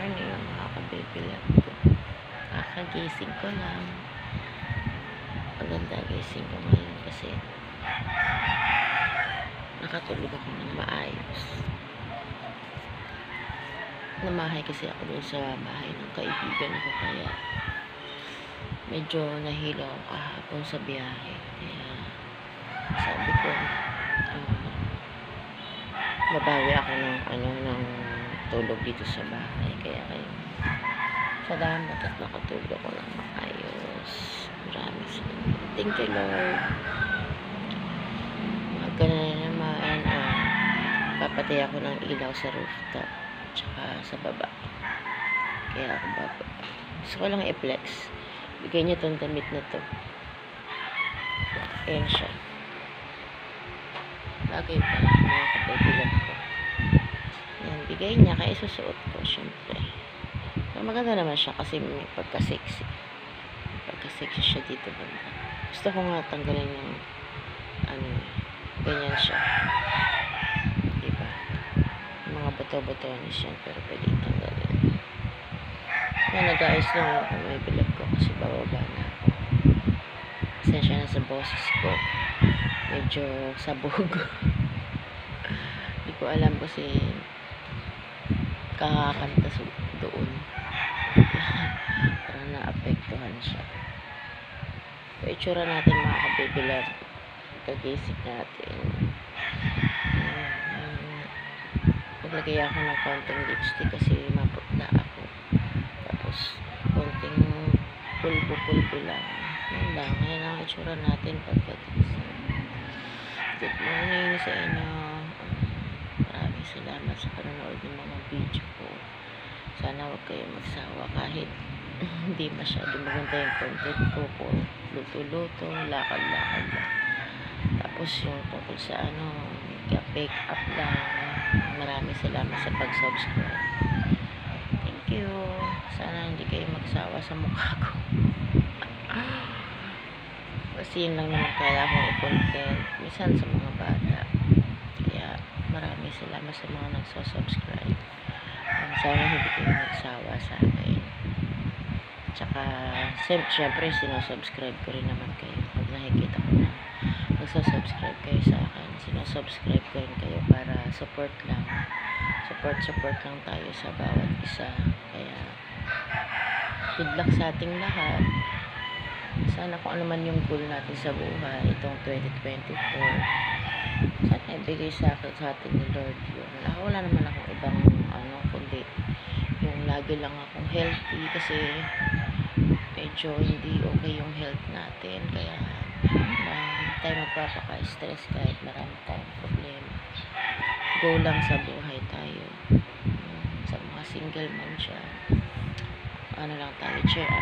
morning mga ka-baby love ko. Kakagising ko lang. Maganda gising ko ngayon kasi nakatulog ako ng maayos. Namahay kasi ako doon sa bahay ng kaibigan ko, kaya medyo nahilo ako kahapon sa biyahe. Kaya sabi ko babawi ako ng tulog dito sa bahay. Kaya salamat at nakatulog ako ng maayos. Maraming salamat. Thank you, Lord. Magkana na naman. Papatay ako ng ilaw sa rooftop tsaka sa baba. Kaya ako baba. Gusto ko lang i-flex. Bigay niya tong damit na to. Ayan siya. Bagay pa mga kababilan ko. Yan, bigay niya kaya isusuot ko, syempre. So, maganda naman siya kasi may pagka-sexy. Pagka-sexy siya dito banda. Gusto ko nga tanggalin yung ganyan siya. Diba? Yung mga bato-batonis yan, pero pwede tanggalin. Kaya nag-ayos lang ako may bilag ko kasi bababa na ako. Pasensya na sa boses ko. Medyo sabog. Hindi ko alam kasi kakakanta doon. Parang naapektuhan siya. So, itsura natin mga ka-baby love. Kagising natin. Maglagay ako ng konting lipstick kasi maputla ako. Tapos, konting pulbo-pulbo lang. Yan lang. Yan ang itsura natin pagkagising. Good morning sa inyo. Maraming salamat sa panonood ng mga video ko. Sana huwag kayo magsawa kahit hindi masyado maganda yung content ko po. Luto-luto, lakad-lakad lang. Tapos yung tungkol sa pick up lang. Maraming salamat sa pag-subscribe. Thank you. Sana hindi kayo magsawa sa mukha ko. Kasi yun lang naman kaya akong i-content. Minsan sa mga bata. Kaya maraming salamat sa mga nagsusubscribe. Sana hindi kayo magsawa sa akin. Tsaka, syempre, sinusubscribe ko rin naman kayo. Pag nakikita ko na nagsusubscribe kayo sa akin, sinusubscribe ko rin kayo para support lang. Support lang tayo sa bawat isa. Kaya, good luck sa ating lahat. Sana kung ano man yung goal natin sa buhay, itong 2024, sana ibigay sa atin ni Lord yun. Wala naman akong ibang kundi yung lagi lang akong healthy kasi medyo hindi okay yung health natin. Kaya hindi tayo magpapaka-stress kahit marami tayong problema. Go lang sa buhay tayo. Sa mga single man siya, lang tayo, cheer up.